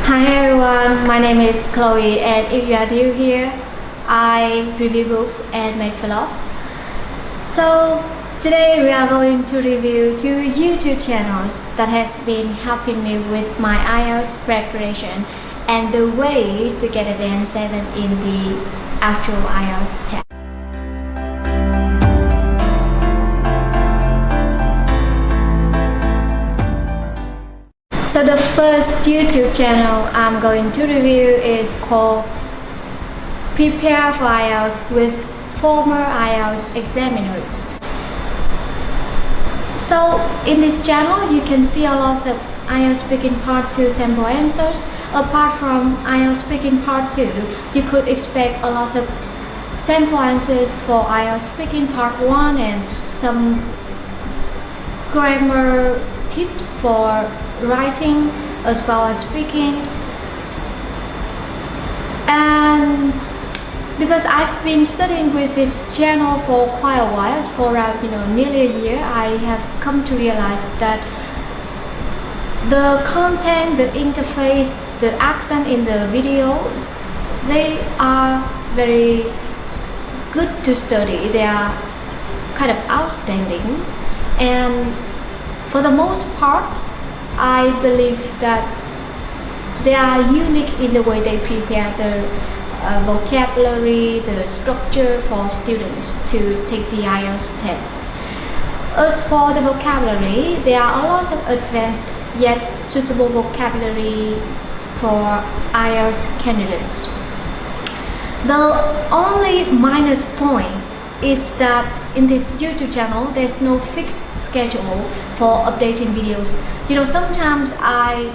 Hi everyone, my name is Chloe, and if you are new here, I review books and make vlogs. So today we are going to review 2 YouTube channels that has been helping me with my IELTS preparation and the way to get a band 7 in the actual IELTS test. So the first YouTube channel I'm going to review is called Prepare for IELTS with Former IELTS Examiners. So in this channel you can see a lot of IELTS Speaking Part 2 sample answers. Apart from IELTS Speaking Part 2, you could expect a lot of sample answers for IELTS Speaking Part 1 and some grammar tips for writing as well as speaking. And because I've been studying with this channel for quite a while, for around nearly a year, I have come to realize that the content, the interface, the accent in the videos, they are very good to study. They are kind of outstanding, and for the most part I believe that they are unique in the way they prepare the vocabulary, the structure for students to take the IELTS test. As for the vocabulary, there are a lot of advanced yet suitable vocabulary for IELTS candidates. The only minus point is that in this YouTube channel there's no fixed schedule for updating videos. Sometimes I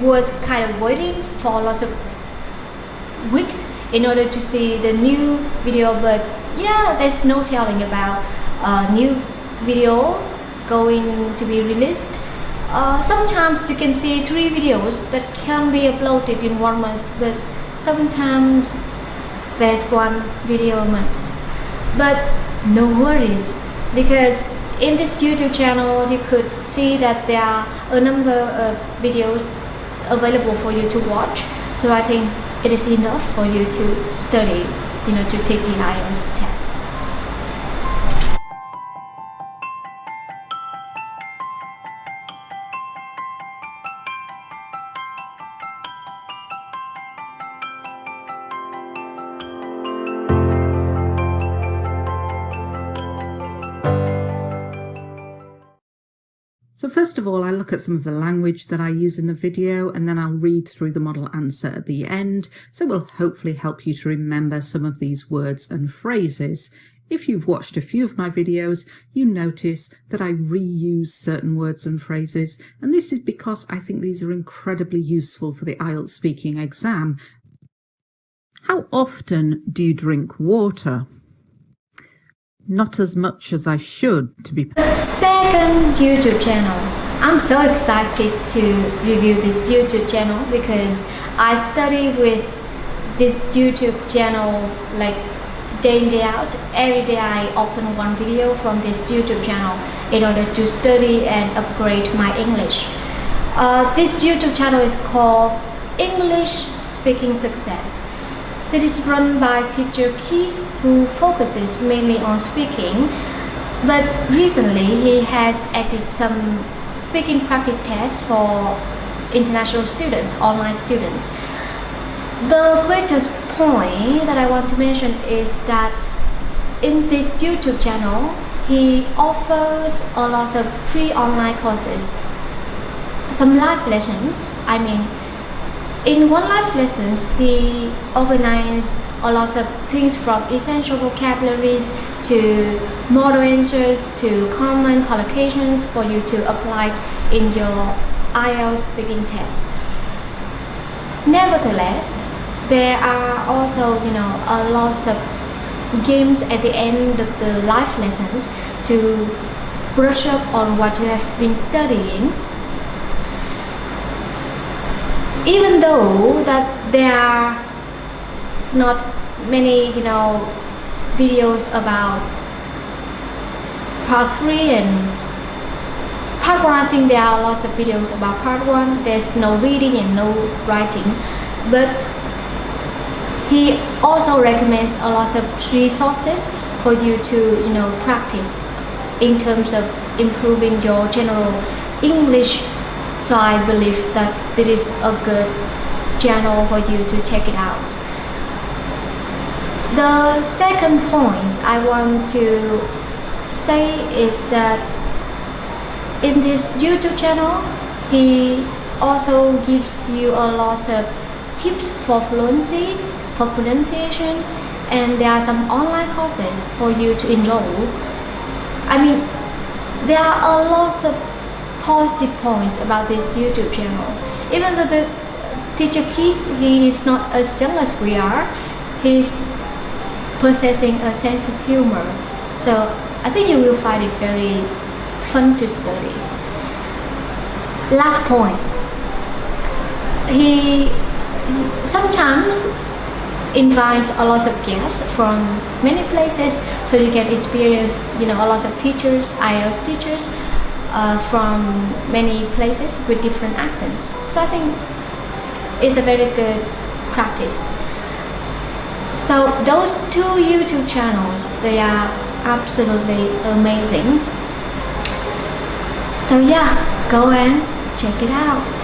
was kind of waiting for lots of weeks in order to see the new video, but yeah, there's no telling about a new video going to be released. Sometimes you can see 3 videos that can be uploaded in 1 month, but sometimes there's 1 video a month. But no worries, because in this YouTube channel you could see that there are a number of videos available for you to watch. So I think it is enough for you to study, to take the IELTS test. So first of all, I look at some of the language that I use in the video, and then I'll read through the model answer at the end. So it will hopefully help you to remember some of these words and phrases. If you've watched a few of my videos, you notice that I reuse certain words and phrases, and this is because I think these are incredibly useful for the IELTS speaking exam. How often do you drink water? Not as much as I should, to be Second YouTube channel. I'm so excited to review this YouTube channel because I study with this YouTube channel like day in day out. Every day I open 1 video from this YouTube channel in order to study and upgrade my English. This YouTube channel is called English Speaking Success. It is run by teacher Keith, who focuses mainly on speaking, but recently he has added some speaking practice tests for international students, online students. The greatest point that I want to mention is that in this YouTube channel he offers a lot of free online courses, some live lessons. In one live lessons, he organized a lot of things from essential vocabularies to model answers to common collocations for you to apply in your IELTS speaking test. Nevertheless, there are also a lot of games at the end of the live lessons to brush up on what you have been studying. Even though that there are not many videos about part 3 and part 1, I think there are lots of videos about part 1. There's no reading and no writing, but he also recommends a lot of resources for you to practice in terms of improving your general English. So I believe that this is a good channel for you to check it out. The second point I want to say is that in this YouTube channel, he also gives you a lot of tips for fluency, for pronunciation, and there are some online courses for you to enroll. I mean, there are a lot of positive points about this YouTube channel. Even though the teacher Keith, he is not as young as we are, he's possessing a sense of humor. So I think you will find it very fun to study. Last point, he sometimes invites a lot of guests from many places, so you can experience a lot of teachers, IELTS teachers from many places with different accents. So I think it's a very good practice. So those 2 YouTube channels, they are absolutely amazing. So yeah, go and check it out.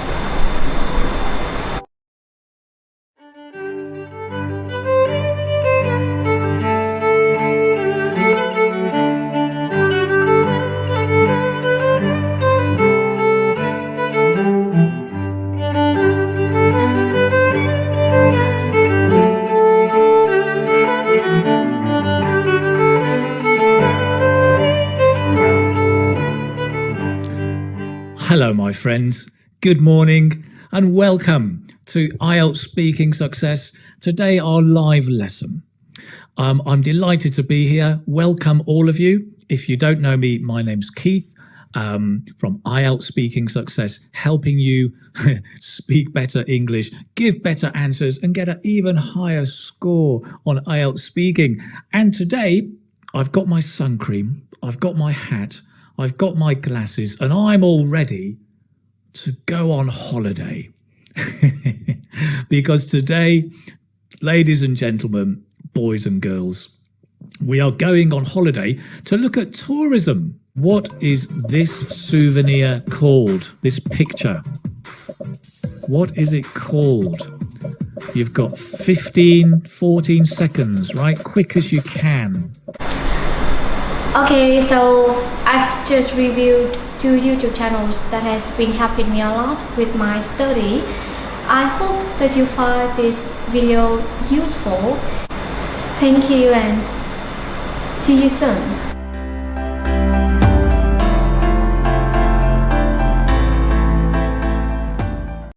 Hello, my friends. Good morning and welcome to IELTS Speaking Success. Today, our live lesson. I'm delighted to be here. Welcome, all of you. If you don't know me, my name's Keith from IELTS Speaking Success, helping you speak better English, give better answers, and get an even higher score on IELTS speaking. And today, I've got my sun cream, I've got my hat, I've got my glasses, and I'm all ready to go on holiday. Because today, ladies and gentlemen, boys and girls, we are going on holiday to look at tourism. What is this souvenir called? This picture? What is it called? You've got 15, 14 seconds, right? Quick as you can. Okay, so I've just reviewed 2 YouTube channels that has been helping me a lot with my study. I hope that you find this video useful. Thank you and see you soon.